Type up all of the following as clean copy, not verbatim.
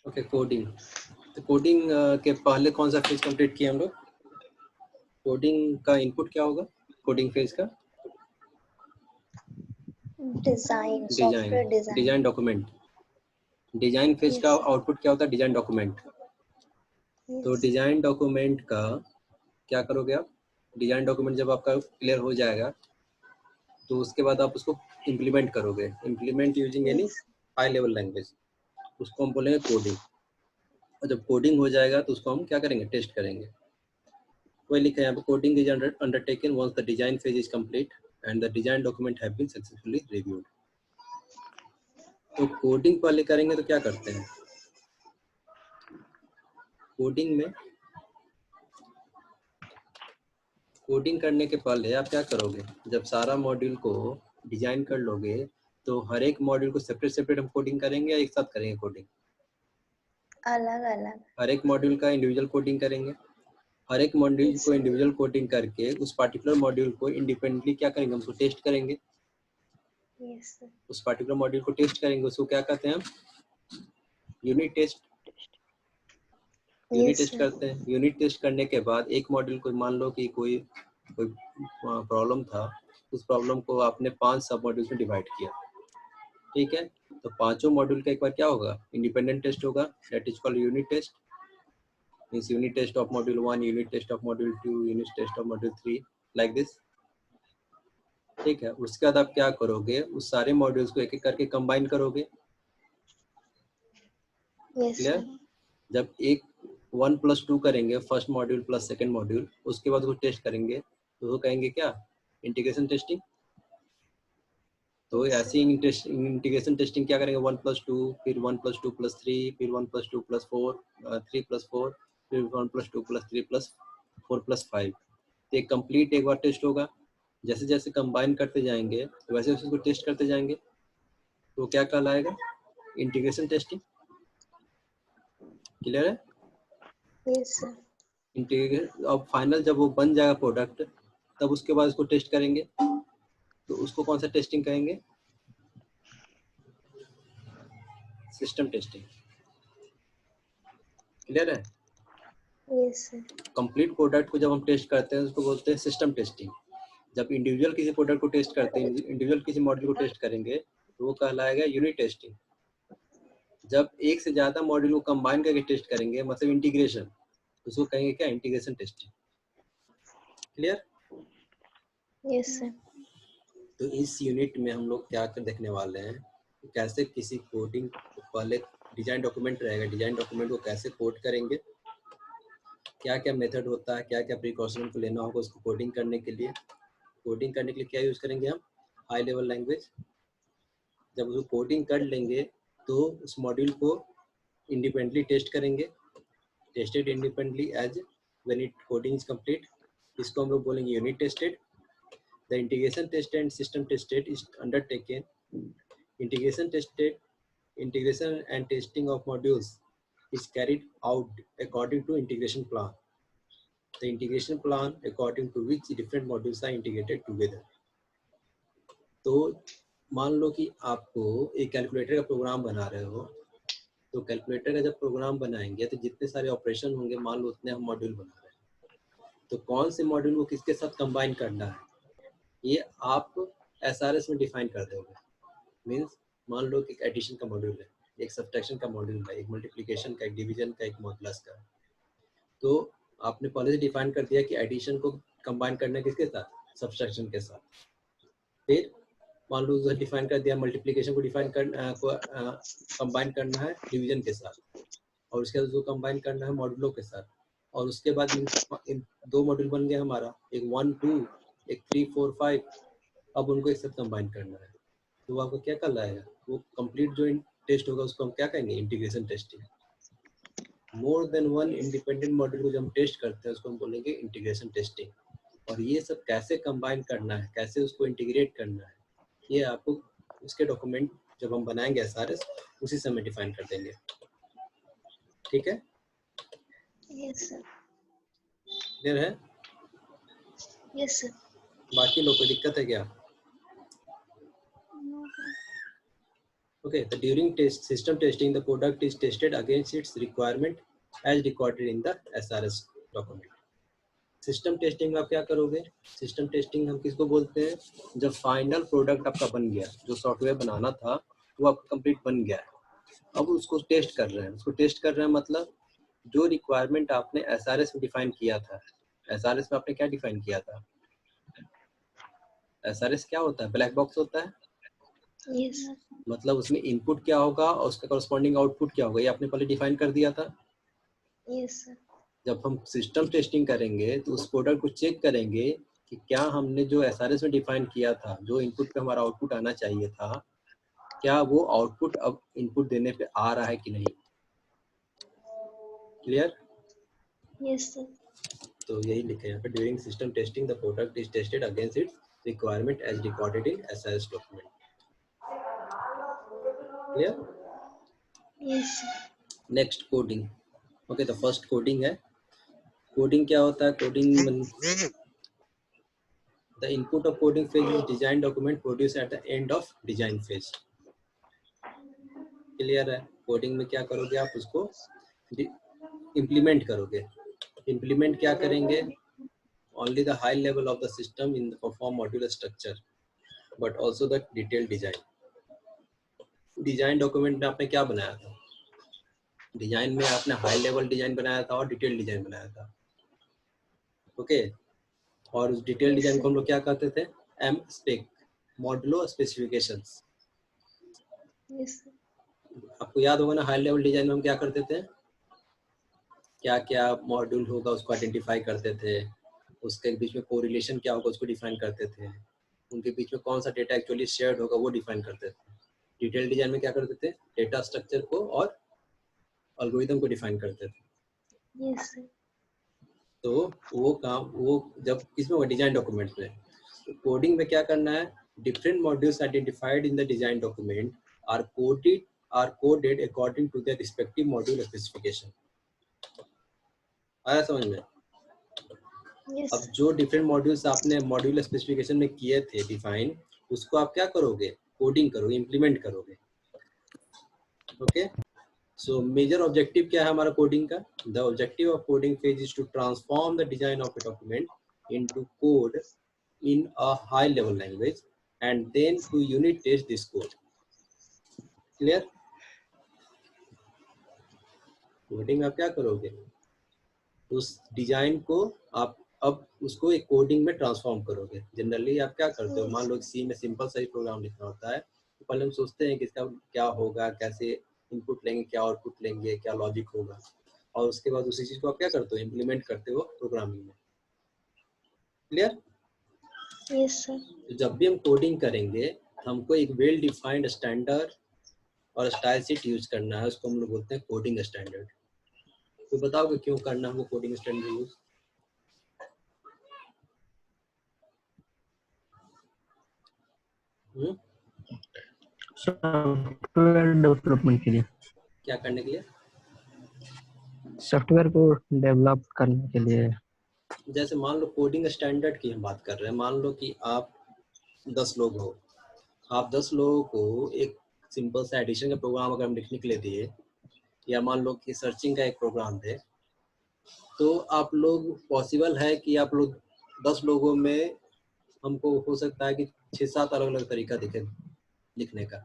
Okay, coding. तो coding के पहले कौन सा फेज कंप्लीट किया हम लोग? कोडिंग का इनपुट क्या होगा कोडिंग फेज का? Design, software design. Design document. Design phase का आउटपुट क्या होता है? Design document. तो डिजाइन डॉक्यूमेंट का क्या करोगे आप? डिजाइन डॉक्यूमेंट जब आपका क्लियर हो जाएगा तो उसके बाद आप उसको इम्प्लीमेंट करोगे। Implement using any high level language, उसको हम बोलेंगे कोडिंग। और जब कोडिंग हो जाएगा तो उसको हम क्या करेंगे? टेस्ट करेंगे। वही लिखा है यहाँ पे, coding is undertaken once the design phase is complete and the design document have been successfully reviewed. तो कोडिंग पहले करेंगे तो क्या करते हैं? कोडिंग में कोडिंग करने के पहले आप क्या करोगे? जब सारा मॉड्यूल को डिजाइन कर लोगे तो हर एक मॉड्यूल को सेपरेट सेपरेट हम कोडिंग करेंगे या एक साथ करेंगे कोडिंग? अलग अलग। हर एक मॉड्यूल का इंडिविजुअल कोडिंग करेंगे। हर एक मॉड्यूल को इंडिविजुअल कोडिंग करके उस पार्टिकुलर मॉड्यूल को इंडिपेंडेंटली क्या करेंगे? हम उसको टेस्ट करेंगे। उस पार्टिकुलर मॉड्यूल को टेस्ट करेंगे, उसको क्या कहते हैं हम? Unit test. यूनिट टेस्ट करते हैं। यूनिट टेस्ट करने के बाद एक मॉड्यूल को मान लो कि कोई प्रॉब्लम था, उस प्रॉब्लम को आपने 5 सब मॉड्यूल्स में डिवाइड किया, ठीक है? तो पांचों मॉड्यूल का एक बार क्या होगा? इंडिपेंडेंट टेस्ट होगा, that is called unit test. Means unit test of module 1, unit test of module 2, unit test of module 3, like this, ठीक है? उसके बाद आप क्या करोगे? उस सारे मॉड्यूल्स को एक एक करके कंबाइन करोगे। क्लियर? जब एक 1+2 करेंगे, first module plus second module, उसके बाद उसको टेस्ट करेंगे तो वो कहेंगे क्या? Integration testing. तो ऐसे इंटीग्रेशन टेस्टिंग क्या करेंगे? 1+2, फिर 1+2+3, फिर 1+2+4, 3+4, फिर 1+2+3+4+5। तो एक कंप्लीट एक बार टेस्ट होगा। जैसे जैसे कंबाइन करते जाएंगे वैसे वैसे उसको टेस्ट करते जाएंगे, तो क्या कहलाएगा? Integration testing. क्लियर है? Yes sir. इंटीग्रेशन। अब फाइनल जब वो बन जाएगा प्रोडक्ट, तब उसके बाद उसको टेस्ट करेंगे, तो उसको कौन सा टेस्टिंग कहेंगे? System testing. क्लियर है? Yes sir. कंप्लीट प्रोडक्ट को जब हम टेस्ट करते हैं उसको बोलते हैं सिस्टम टेस्टिंग। जब इंडिविजुअल किसी प्रोडक्ट को टेस्ट करते हैं, इंडिविजुअल किसी मॉड्यूल को टेस्ट करेंगे तो वो कहलाएगा यूनिट टेस्टिंग। जब एक से ज्यादा मॉड्यूल को कंबाइन करके टेस्ट करेंगे, मतलब इंटीग्रेशन, उसको कहेंगे क्या? Integration testing. Clear? Yes sir. तो इस यूनिट में हम लोग क्या देखने वाले हैं, कैसे किसी कोडिंग पहले डिजाइन डॉक्यूमेंट रहेगा, डिजाइन डॉक्यूमेंट को कैसे कोड करेंगे, क्या क्या मेथड होता है, क्या क्या प्रिकॉशन को लेना होगा उसको कोडिंग करने के लिए। कोडिंग करने के लिए क्या यूज करेंगे हम? High level language. जब उसको कोडिंग कर लेंगे तो उस मॉड्यूल को इंडिपेंडेंटली टेस्ट करेंगे। Tested independently as when it coding is complete, इसको हम लोग बोलेंगे unit tested. The integration test and system tested is undertaken. Integration and testing of modules is carried out according to integration plan. The integration plan according to which different modules are integrated together. तो मान लो कि आपको एक calculator का programme बना रहे हो, तो कैलकुलेटर का जब प्रोग्राम बनाएंगे तो जितने सारे ऑपरेशन होंगे, मान लो उतने हम मॉड्यूल बना रहे हैं, तो कौन से मॉड्यूल को किसके साथ कंबाइन करना है ये आप SRS में डिफाइन कर दोगे। मीन्स मान लो कि एक एडिशन का मॉड्यूल है, एक सब्ट्रैक्शन का मॉड्यूल है, एक मल्टीप्लिकेशन का, एक डिवीजन का, एक मॉडुलस का। तो आपने पहले से डिफाइन कर दिया कि एडिशन को कंबाइन करना है किसके साथ? सब्ट्रैक्शन के साथ। फिर मान लो डिफाइन कर दिया मल्टीप्लिकेशन को कंबाइन करना है डिवीजन के साथ, और उसके बाद उसको कंबाइन करना है मॉड्यूलों के साथ। और उसके बाद इन दो मॉड्यूल बन गया हमारा, एक 1, 2, एक 3, 4, 5। अब उनको एक साथ कंबाइन करना है, तो आपको क्या कहलाएगा? वो कंप्लीट जो टेस्ट होगा उसको हम क्या कहेंगे? Integration testing. More than one independent module को जब हम टेस्ट करते हैं उसको हम बोलेंगे इंटीग्रेशन टेस्टिंग। और ये सब कैसे कंबाइन करना है, कैसे उसको इंटीग्रेट करना है, ये आपको उसके डॉक्यूमेंट जब हम बनाएंगे SRS उसी समय डिफाइन कर देंगे। ठीक है? Yes sir. क्लियर है? Yes sir. बाकी लोग को दिक्कत है क्या? Okay, the during system testing, the product is tested against its requirement as recorded in the SRS document. System testing आप क्या करोगे? सिस्टम टेस्टिंग हम किसको बोलते हैं? जब फाइनल प्रोडक्ट आपका बन गया, जो सॉफ्टवेयर बनाना था वो आपका कंप्लीट बन गया, अब उसको टेस्ट कर रहे हैं. उसको टेस्ट कर रहे हैं मतलब जो रिक्वायरमेंट आपने एसआरएस में डिफाइन किया था. एसआरएस में आपने क्या डिफाइन किया था? एसआरएस क्या होता है? ब्लैक बॉक्स होता है. Yes, sir. मतलब उसमें इनपुट क्या होगा और उसका कॉरस्पॉन्डिंग आउटपुट क्या होगा, ये आपने पहले डिफाइन कर दिया था. Yes, sir. जब हम सिस्टम टेस्टिंग करेंगे तो उस प्रोडक्ट को चेक करेंगे कि क्या हमने जो एसआरएस में डिफाइन किया था, जो इनपुट पे हमारा आउटपुट आना चाहिए था, क्या वो आउटपुट अब इनपुट देने पे आ रहा है कि नहीं. क्लियर? Yes, sir. तो यही लिखा है यहाँ पे, during system testing the product is tested against its requirement as recorded in SRS document. Clear? Yes, sir. Next coding. Okay, तो फर्स्ट कोडिंग है. कोडिंग क्या होता है? Coding the input of coding phase is design document produced at the end of design phase. Clear है? Coding में क्या करोगे आप? उसको इम्प्लीमेंट करोगे. इम्प्लीमेंट क्या करेंगे? only the high level of the system in the perform modular structure but also the detailed design. Design document में आपने क्या बनाया था? डिजाइन में आपने हाई लेवल डिजाइन बनाया था और डिटेल डिजाइन बनाया था. ओके, और उस डिटेल Yes, डिजाइन sir. को हम लोग क्या कहते थे? M spec, modulo specifications. Yes, sir. आपको याद होगा ना, हाई लेवल डिजाइन में हम क्या करते थे? क्या क्या मॉड्यूल होगा उसको आइडेंटिफाई करते थे, उसके बीच में कोरिलेशन क्या होगा उसको डिफाइन करते थे, उनके बीच में कौन सा डेटा एक्चुअली शेयर्ड होगा वो डिफाइन करते थे. डिटेल डिजाइन में क्या करते थे? डेटा स्ट्रक्चर को और एल्गोरिथम को डिफाइन करते थे. Yes, sir. तो वो काम वो जब इसमें होगा डिजाइन डॉक्यूमेंट में. कोडिंग में क्या करना है? Different modules identified in the design document are coded according to the respective module specification. आया समझ में? Yes, अब sir. जो डिफरेंट मॉड्यूल्स आपने मॉड्यूल स्पेसिफिकेशन में किए थे डिफाइन, उसको आप क्या करोगे? कोडिंग करोगे, इम्प्लीमेंट करोगे. ओके, सो मेजर ऑब्जेक्टिव क्या है हमारा कोडिंग का? The objective of coding phase is to transform the design of a document into code in a high level language and then to unit test this code. Clear? Coding में आप क्या करोगे? उस design को आप अब उसको एक कोडिंग में ट्रांसफॉर्म करोगे. जनरली आप क्या करते हो? मान लो सी में सिंपल सा ही प्रोग्राम लिखना होता है, तो पहले हम सोचते हैं कि इसका क्या होगा, कैसे इनपुट लेंगे, क्या आउटपुट लेंगे, क्या लॉजिक होगा, और उसके बाद उसी चीज को आप क्या करते हो? इम्प्लीमेंट करते हो प्रोग्रामिंग में. क्लियर? Yes, sir. तो जब भी हम कोडिंग करेंगे हमको एक वेल डिफाइंड स्टैंडर्ड और स्टाइल शीट यूज करना है, उसको हम लोग बोलते हैं कोडिंग स्टैंडर्ड. तो बताओगे क्यों करना हमको coding standard use? Software development के लिए, क्या करने के लिए? सॉफ्टवेयर को डेवलप करने के लिए. जैसे मान लो कोडिंग स्टैंडर्ड की हम बात कर रहे हैं. मान लो कि आप 10 लोग हो, आप 10 लोगों को एक सिंपल सा एडिशन का प्रोग्राम अगर हम लिखने के लिए दिए, या मान लो कि सर्चिंग का एक प्रोग्राम दे, तो आप लोग पॉसिबल है कि आप लोग 10 लोगों में हमको हो सकता है कि 6-7 अलग अलग तरीका दिखे लिखने का.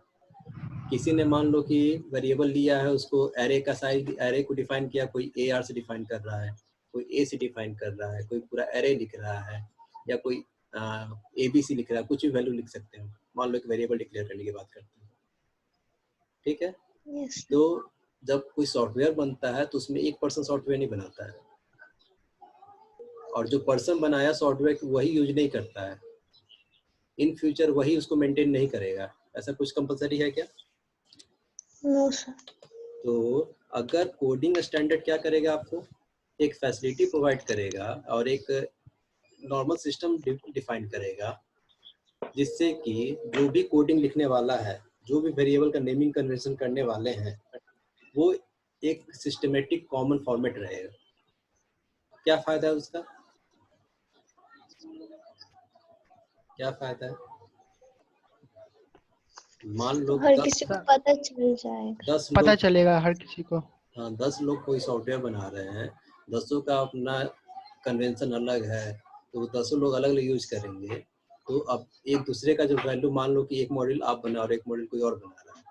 किसी ने मान लो कि वेरिएबल लिया है, उसको एरे का साइज, एरे को डिफाइन किया, कोई ए आर से डिफाइन कर रहा है, कोई ए से डिफाइन कर रहा है, कोई पूरा एरे लिख रहा है, या कोई ए बी सी लिख रहा है. कुछ भी वैल्यू लिख सकते हो. मान लो कि वेरिएबल डिक्लेयर करने की बात करते हैं. ठीक है? Yes, sir. तो जब कोई सॉफ्टवेयर बनता है तो उसमें एक पर्सन सॉफ्टवेयर नहीं बनाता है, और जो पर्सन बनाया सॉफ्टवेयर वही यूज नहीं करता है. इन फ्यूचर वही उसको मेंटेन नहीं करेगा. ऐसा कुछ कंपलसरी है क्या? No, sir. तो अगर कोडिंग स्टैंडर्ड क्या करेगा? आपको एक फैसिलिटी प्रोवाइड करेगा और एक नॉर्मल सिस्टम डिफाइन करेगा, जिससे कि जो भी कोडिंग लिखने वाला है, जो भी वेरिएबल का नेमिंग कन्वेंशन करने वाले हैं, वो एक सिस्टमेटिक कॉमन फॉर्मेट रहेगा. क्या फायदा है उसका? क्या फायदा है? मान लो हर 10 किसी को पता चल जाएगा। 10 पता लोग, चलेगा हर किसी को। हाँ 10 लोग कोई सॉफ्टवेयर बना रहे हैं, 10 का अपना कन्वेंशन अलग है, तो 10 लोग अलग अलग यूज करेंगे। तो अब एक दूसरे का जो वैल्यू, मान लो कि एक मॉड्यूल आप बना और एक मॉड्यूल कोई और बना रहा है,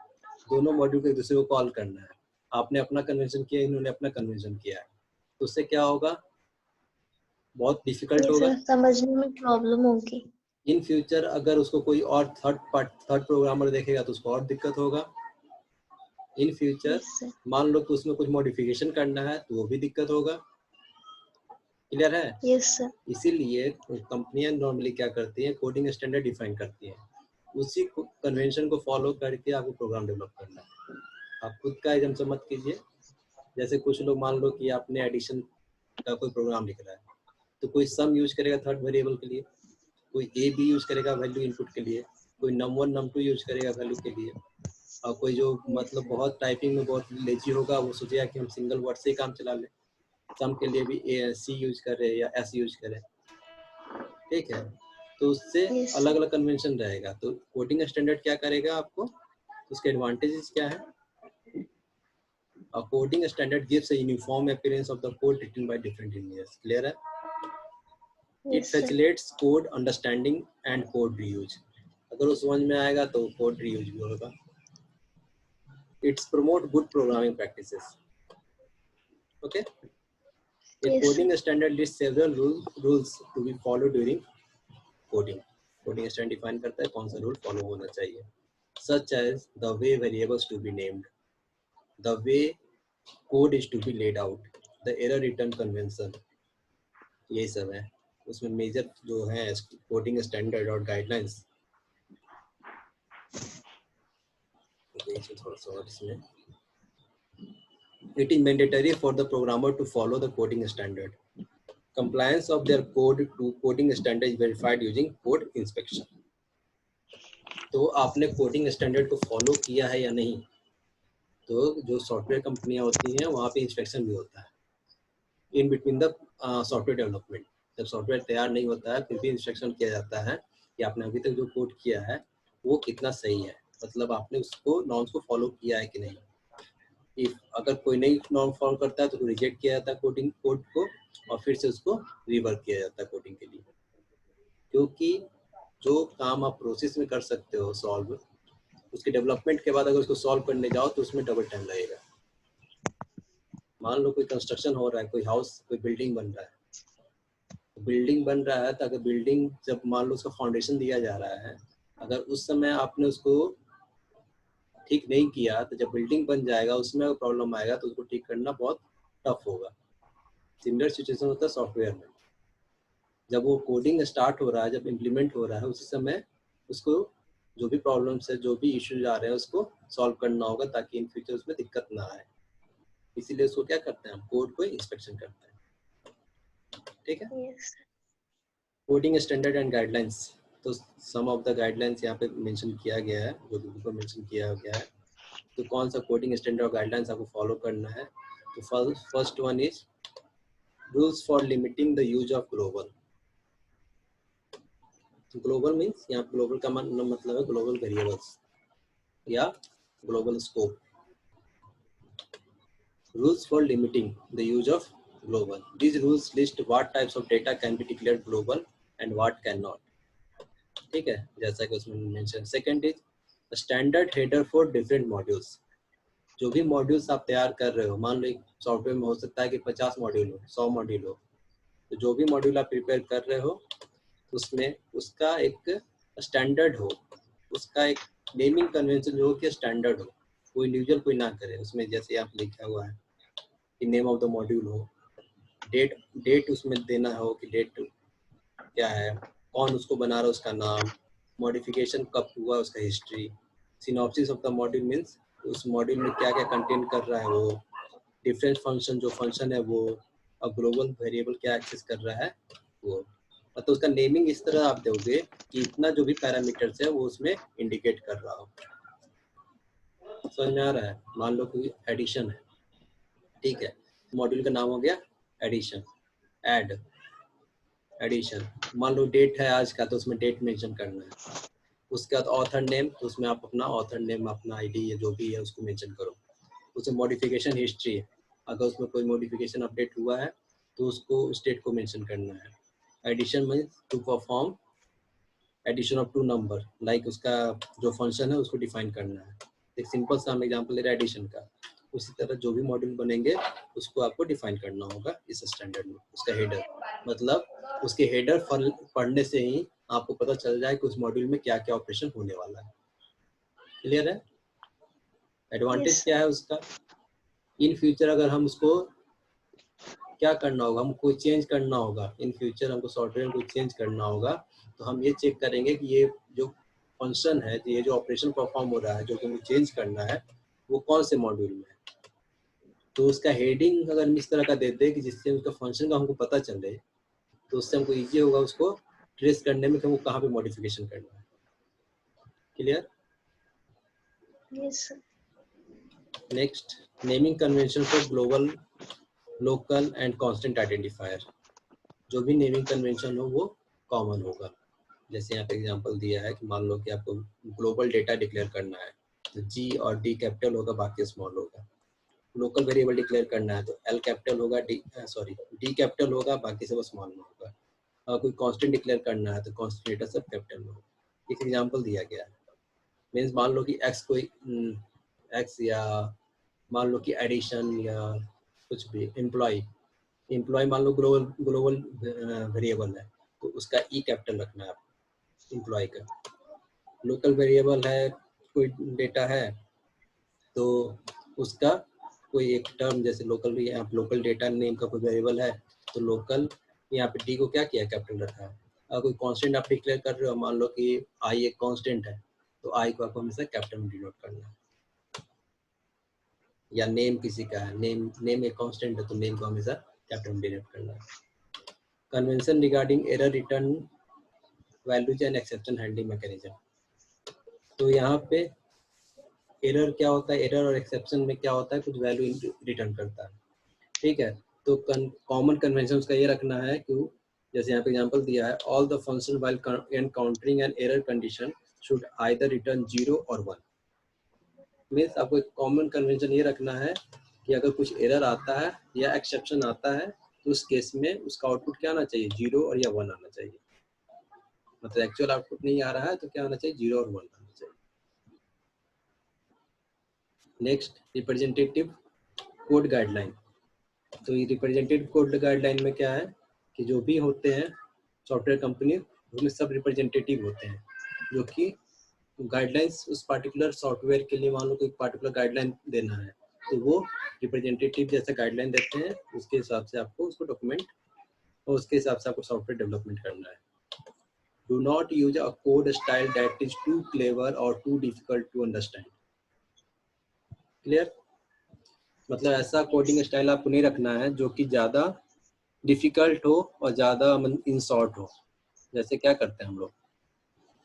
दोनों मॉड्यूल को एक दूसरे को कॉल करना है। आपने अपना कन्वेंशन किया, इन्होंने अपना कन्वेंशन किया है, तो उससे क्या होगा, बहुत डिफिकल्ट ये होगा। सर समझने में प्रॉब्लम होगी। इन फ्यूचर अगर उसको कोई और थर्ड प्रोग्रामर देखेगा तो उसको और दिक्कत होगा। In future yes sir. मान लो कि उसमें कुछ मॉडिफिकेशन करना है तो वो भी दिक्कत होगा। क्लियर है? Yes sir. इसीलिए कंपनियां नॉर्मली क्या करती हैं, कोडिंग स्टैंडर्ड डिफाइन करती हैं, उसी कन्वेंशन को फॉलो करके आपको प्रोग्राम डेवलप करना है। आप खुद का एग्जाम से मत कीजिए। जैसे कुछ लोग, मान लो कि आपने एडिशन का कोई प्रोग्राम लिख रहा है, तो कोई सम यूज करेगा थर्ड वेरिएबल के लिए, कोई ए बी यूज करेगा वैल्यू इनपुट के लिए, कोई num1 num2 यूज करेगा वैल्यू के लिए, और कोई जो मतलब बहुत टाइपिंग में बहुत लेजी होगा वो सोचेगा कि हम सिंगल वर्ड से ही काम चला लें, सम के लिए भी ए सी यूज करें या एस यूज करें। ठीक है, तो उससे Yes, sir. अलग अलग कन्वेंशन रहेगा। तो कोडिंग स्टैंडर्ड क्या करेगा आपको, उसके एडवांटेजेस क्या है? A coding standard gives a uniform appearance of the code written by different engineers. Clear है? It Yes, sir. facilitates code understanding and code reuse. अगर वो समझ में आएगा तो code reuse भी होगा। It's promote good programming practices. Okay? A Yes, coding sir. standard lists several rules to be followed during coding. Coding standard define करता है कौन सा rule follow होना चाहिए, such as the way variables to be named, the way code is to be laid out, the error return convention. ये सब है उसमें मेजर जो है कोडिंग स्टैंडर्ड और गाइडलाइंस। थोड़ा सा और इसमें, it is mandatory for the programmer to follow the coding standard. Compliance of their code to coding standard is verified using code inspection. तो आपने कोडिंग स्टैंडर्ड को फॉलो किया है या नहीं, तो जो सॉफ्टवेयर कंपनियां होती हैं वहाँ पे इंस्पेक्शन भी होता है in between the software development. जब सॉफ्टवेयर तैयार नहीं होता है फिर भी इंस्पेक्शन किया जाता है कि आपने अभी तक जो कोड किया है वो कितना सही है, मतलब आपने उसको नॉर्म्स को फॉलो किया है कि नहीं। अगर कोई नई नॉर्म फॉलो करता है तो रिजेक्ट किया जाता है कोडिंग कोड को, और फिर से उसको रिवर्क किया जाता है कोडिंग के लिए। क्योंकि जो काम आप प्रोसेस में कर सकते हो सॉल्व, उसके डेवलपमेंट के बाद अगर उसको सॉल्व करने जाओ तो उसमें डबल टाइम लगेगा। मान लो कोई कंस्ट्रक्शन हो रहा है, कोई हाउस कोई बिल्डिंग बन रहा है, बिल्डिंग बन रहा है तो अगर बिल्डिंग जब मान लो उसका फाउंडेशन दिया जा रहा है, अगर उस समय आपने उसको ठीक नहीं किया तो जब बिल्डिंग बन जाएगा उसमें प्रॉब्लम आएगा तो उसको ठीक करना बहुत टफ होगा। सिमिलर सिचुएशन होता है सॉफ्टवेयर में, जब वो कोडिंग स्टार्ट हो रहा है, जब इम्प्लीमेंट हो रहा है, उसी समय उसको जो भी प्रॉब्लम्स है, जो भी इश्यूज आ रहे हैं उसको सॉल्व करना होगा ताकि इन फ्यूचर उसमें दिक्कत ना आए। इसीलिए उसको क्या करते हैं, हम कोड को इंस्पेक्शन करते हैं। ठीक है, Yes, sir. Coding standard and guidelines. तो सम ऑफ द गाइडलाइंस यहाँ पे मेंशन किया गया है, जो बुक में मेंशन किया गया है। तो कौन सा कोडिंग स्टैंडर्ड और गाइडलाइंस आपको फॉलो करना है, तो first one is rules for limiting the use of global. Global means यहाँ ग्लोबल का मतलब है ग्लोबल वेरिएबल्स या global scope. Rules for limiting the use of global. These rules list what types of data can be declared global and what cannot. ठीक है, जैसा कि उसमें mention. Second is standard header for different modules. जो भी modules आप तैयार कर रहे हो, मान लो एक सॉफ्टवेयर में हो सकता है कि 50 मॉड्यूल हो, 100 मॉड्यूल हो, तो जो भी मॉड्यूल आप प्रिपेयर कर रहे हो उसमें उसका एक स्टैंडर्ड हो, उसका एक नेमिंग कन्वेंशन जो हो कि स्टैंडर्ड हो, कोई इंडिविजुअल कोई ना करे उसमें। जैसे आप लिखा हुआ है कि नेम ऑफ द मॉड्यूल हो, डेट उसमें देना हो कि डेट क्या है, कौन उसको बना रहा है उसका नाम, मॉडिफिकेशन कब हुआ उसका history, synopsis of the module means उस मॉड्यूल में क्या क्या कंटेंट कर रहा है वो, डिफरेंट फंक्शन जो फंक्शन है वो, और ग्लोबल वेरिएबल क्या एक्सेस कर रहा है वो। तो उसका नेमिंग इस तरह आप दोगे कि इतना जो भी पैरामीटर्स है वो उसमें इंडिकेट कर रहा हो। समझ में आ रहा है? मान लो कोई एडिशन है, ठीक है, मॉड्यूल का नाम हो गया एडिशन, एडिशन। मान लो डेट है आज का तो उसमें डेट मेंशन करना है, उसके बाद ऑथर नेम, तो उसमें आप अपना ऑथर नेम, अपना आईडी या जो भी है उसको मेंशन करो। उसमें मॉडिफिकेशन हिस्ट्री है, अगर उसमें कोई मॉडिफिकेशन अपडेट हुआ है तो उसको स्टेट को मेंशन करना है। Addition means to perform addition of two number, like उसका जो फंक्शन है उसको डिफाइन करना है। एक सिंपल सा हम एग्जांपल ले रहे हैं एडिशन का, उसी तरह जो भी मॉड्यूल बनेंगे उसको आपको डिफाइन करना होगा इस स्टैंडर्ड में। उसका हेडर, मतलब उसके हेडर पढ़ने से ही आपको पता चल जाए कि उस मॉड्यूल में क्या क्या ऑपरेशन होने वाला है। क्लियर है? एडवांटेज क्या है उसका, इन फ्यूचर अगर हम उसको क्या करना होगा, हमको चेंज करना होगा, इन फ्यूचर हमको सॉफ्टवेयर को चेंज करना होगा, तो हम ये चेक करेंगे कि ये जो फंक्शन है, ये जो ऑपरेशन परफॉर्म हो रहा है, जो कि हमें चेंज करना है, वो कौन से मॉड्यूल में है। तो उसका हेडिंग अगर हम इस तरह का देते हैं कि जिससे उसका फंक्शन का हमको पता चले, तो उससे हमको ईजी होगा उसको ट्रेस करने में कि वो कहाँ पे मॉडिफिकेशन करना है। Clear? Yes sir. Next, naming convention for global, local and constant identifier. जो भी नेमिंग कन्वेंशन हो वो कॉमन होगा। जैसे यहाँ पे एग्जांपल दिया है कि मान लो कि आपको ग्लोबल डेटा डिक्लेयर करना है, तो जी और डी कैपिटल होगा, बाकी स्मॉल होगा। लोकल वेरिएबल डिक्लेयर करना है तो एल कैपिटल होगा, डी कैपिटल होगा, बाकी सब स्मॉल में होगा। और कोई कांस्टेंट डिक्लेयर करना है तो कांस्टेंट डेटा सब कैपिटल में होगा। एक एग्जांपल दिया गया है, मीन्स मान लो कि एक्स कोई एक्स, या मान लो कि एडिशन या कुछ भी, एम्प्लॉय मान लो ग्लोबल वेरिएबल है तो उसका ई कैपिटल रखना है आपको एम्प्लॉय का। लोकल वेरिएबल है, कोई डेटा है तो उसका कोई एक टर्म, जैसे लोकल, यहाँ लोकल डेटा नेम का कोई वेरिएबल है तो लोकल, यहाँ पे डी को क्या किया, कैपिटल रखा है। अगर कोई कांस्टेंट आप डिक्लेयर कर रहे हो, मान लो कि आई एक कांस्टेंट है तो आई को आपको हमेशा कैपिटल में डिनोट करना है। या नेम किसी का है, नेम एक कांस्टेंट है तो नेम को हमेशा कैपिटल में डिनोट करना है। Convention regarding error return values and exception handling mechanism. तो यहाँ पे एरर क्या होता है, एरर और एक्सेप्शन में क्या होता है, कुछ वैल्यू रिटर्न करता है। ठीक है, तो कॉमन कन्वेंशन का ये रखना है कि जैसे यहाँ पे एग्जांपल दिया है, all the function while encountering an error condition should either return 0 और 1। मीन्स आपको एक कॉमन कन्वेंशन ये रखना है कि अगर कुछ एरर आता है या एक्सेप्शन आता है तो उस केस में उसका आउटपुट क्या आना चाहिए, 0 और या 1 आना चाहिए। मतलब एक्चुअल आउटपुट नहीं आ रहा है तो क्या आना चाहिए, 0 और 1 आना चाहिए। Next, representative code guideline. तो ये रिप्रेजेंटेटिव कोड गाइडलाइन में क्या है कि जो भी होते हैं सॉफ्टवेयर कंपनी, उसमें सब रिप्रेजेंटेटिव होते हैं जो कि गाइडलाइंस उस पार्टिकुलर सॉफ्टवेयर के लिए, मान लो कोई पार्टिकुलर गाइडलाइन देना है तो वो रिप्रेजेंटेटिव जैसे गाइडलाइन देते हैं, उसके हिसाब से आपको उसको डॉक्यूमेंट और उसके हिसाब से आपको सॉफ्टवेयर डेवलपमेंट करना है। Do not use a code style that is too clever और too difficult to understand. Clear? मतलब ऐसा कोडिंग स्टाइल आपको नहीं रखना है जो कि ज़्यादा डिफिकल्ट हो और ज़्यादा इन शॉर्ट हो। जैसे क्या करते हैं हम लोग,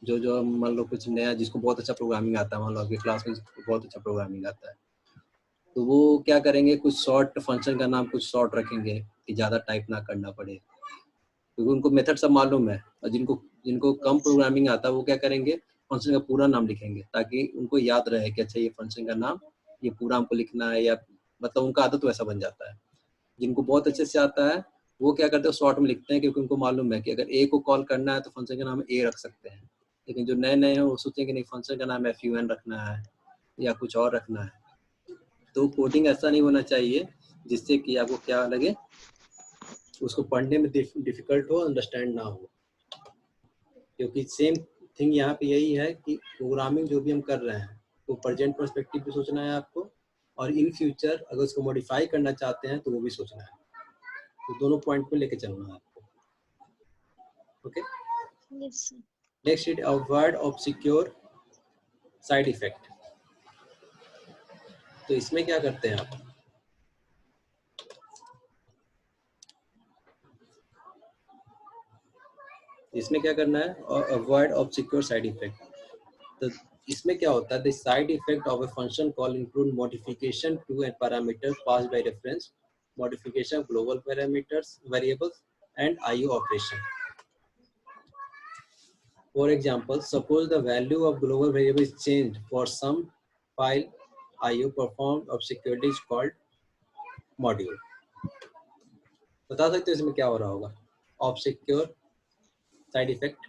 जो मान लो कुछ नया, जिसको बहुत अच्छा प्रोग्रामिंग आता है, मान लो आपकी क्लास में जिसको बहुत अच्छा प्रोग्रामिंग आता है, तो वो क्या करेंगे, कुछ शॉर्ट फंक्शन का नाम कुछ शॉर्ट रखेंगे कि ज़्यादा टाइप ना करना पड़े, क्योंकि उनको मेथड सब मालूम है। और जिनको कम प्रोग्रामिंग आता है वो क्या करेंगे, फंक्शन का पूरा नाम लिखेंगे ताकि उनको याद रहे कि अच्छा ये फंक्शन का नाम, ये पूरा हमको लिखना है, या मतलब उनका आदत वैसा बन जाता है। जिनको बहुत अच्छे से आता है वो क्या करते हैं, शॉर्ट में लिखते हैं, क्योंकि उनको मालूम है कि अगर ए को कॉल करना है तो फंक्शन का नाम ए रख सकते हैं। लेकिन जो नए नए हैं वो सोचेंगे कि नहीं, फंक्शन का नाम fun रखना है या कुछ और रखना है। तो कोडिंग ऐसा नहीं होना चाहिए जिससे कि आपको क्या लगे, उसको पढ़ने में डिफिकल्ट हो, अंडरस्टैंड ना हो। क्योंकि सेम थिंग यहाँ पे यही है कि प्रोग्रामिंग जो भी हम कर रहे हैं वो प्रेजेंट पर्सपेक्टिव भी सोचना है आपको, और इन फ्यूचर अगर उसको मॉडिफाई करना चाहते हैं तो वो भी सोचना है। तो दोनों पॉइंट पे लेके चलना है आपको। Okay, yes sir. Next is avoid of secure side effect. तो इसमें क्या करते हैं आप, इसमें क्या करना है, avoid of secure side effect. तो इसमें क्या होता है, the side effect of a function call include modification to a parameter pass by reference, modification of global parameters variables and IO operation. For example, suppose the value of global variable is changed for some file IO performed of security is called module. बता सकते हो इसमें क्या हो रहा होगा? Of secure side effect.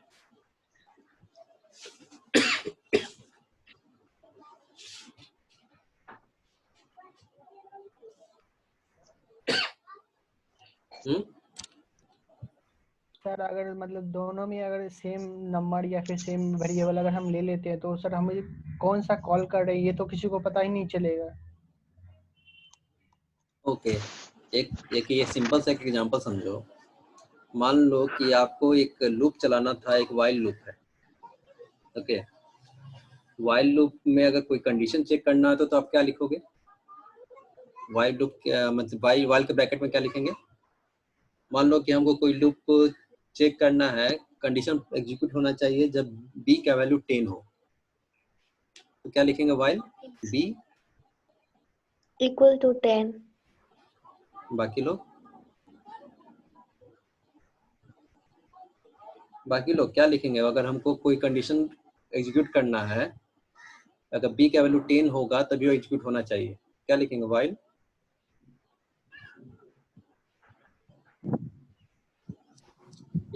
Sir अगर मतलब दोनों में अगर सेम नंबर या फिर सेम वेरिएबल अगर हम ले लेते हैं तो सर हमें कौन सा कॉल कर रहे हैं ये तो किसी को पता ही नहीं चलेगा. ओके, एक ये सिंपल सा एक एग्जांपल समझो. मान लो कि आपको एक लूप चलाना था, एक वाइल लूप है. ओके, वाइल लूप में अगर कोई कंडीशन चेक करना है तो आप क्या लिखोगे? वाइल लूप मतलब वाइल के ब्रैकेट में क्या लिखेंगे? मान लो कि हमको कोई लूप चेक करना है, कंडीशन एग्जीक्यूट होना चाहिए जब b का वैल्यू 10 हो, तो क्या लिखेंगे? While b equal to 10. बाकी लोग क्या लिखेंगे? अगर हमको कोई कंडीशन एग्जीक्यूट करना है, अगर b का वैल्यू 10 होगा तभी वो एग्जीक्यूट होना चाहिए, क्या लिखेंगे? वाइल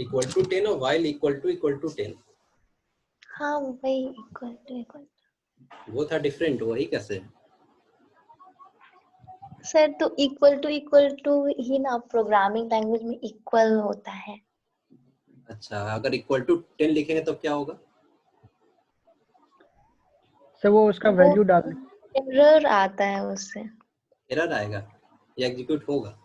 इक्वल टू 10 और वाइल इक्वल टू 10. हाँ वही equal. वो था डिफरेंट, वही कैसे? सर तो equal to ही ना प्रोग्रामिंग लैंग्वेज में इक्वल होता है. अच्छा, अगर इक्वल टू 10 लिखेंगे तो क्या होगा? सर वो उसका वैल्यू डाल एरर आता है उससे. एरर आएगा या एग्जीक्यूट होगा?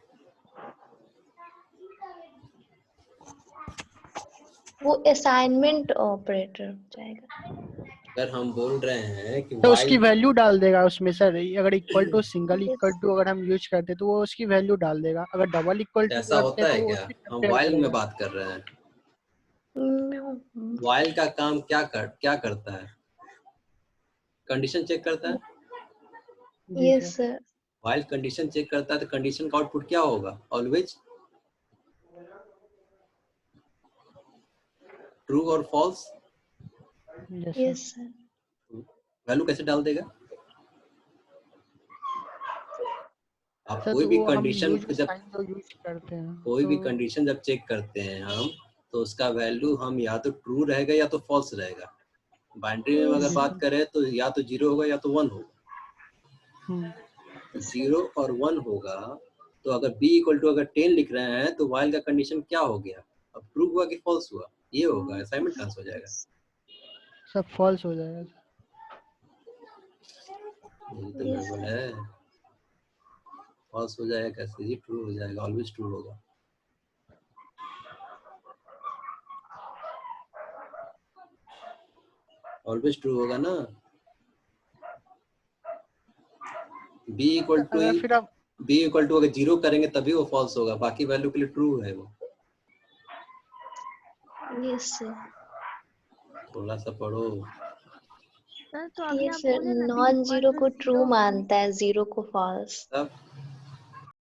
वो असाइनमेंट ऑपरेटर हो जाएगा. अगर हम बोल रहे हैं कि तो उसकी वाइल, वैल्यू डाल देगा उसमें सर. अगर equal to single equal to अगर हम यूज करते तो वो उसकी वैल्यू डाल देगा. अगर डबल इक्वल टू ऐसा करते होता तो है वो क्या? उससे हम कंपेयर वाइल में करेगा. बात कर रहे हैं. वाइल का काम क्या करता है? कंडीशन चेक करता है. जी yes sir. Sir. While condition check करता है तो कंडीशन का आउटपुट क्या होगा? ऑलवेज ट्रू और फॉल्स. Yes sir. वैल्यू कैसे डाल देगा? आप सर कोई तो भी वो हम कंडीशन यूज जब करते हैं कोई तो भी कंडीशन जब चेक करते हैं हम, तो उसका वैल्यू हम या तो ट्रू रहेगा या तो फॉल्स रहेगा. बाइनरी में अगर जी बात सर. करें तो या तो 0 होगा या तो 1 होगा. हम्म. 0 और 1 होगा. तो अगर b इक्वल टू अगर 10 लिख रहे हैं तो वाइल का कंडीशन क्या हो गया? अब ट्रू हुआ कि फॉल्स हुआ? ये होगा, असाइनमेंट ट्रांसफर हो जाएगा. सब फॉल्स हो जाएगा. यही तो गड़बड़ है. फॉल्स हो जाएगा कैसे जी? ट्रू हो जाएगा, ऑलवेज ट्रू होगा. ऑलवेज ट्रू होगा ना. b इक्वल टू अगर फिर आप अगर 0 करेंगे तभी वो फॉल्स होगा, बाकी वैल्यू के लिए ट्रू है वो. Yes sir. थोड़ा सा पढ़ो. सर तो अभी ये आप सर बोले ना नॉन जीरो को ट्रू मानता है, जीरो को फॉल्स. तब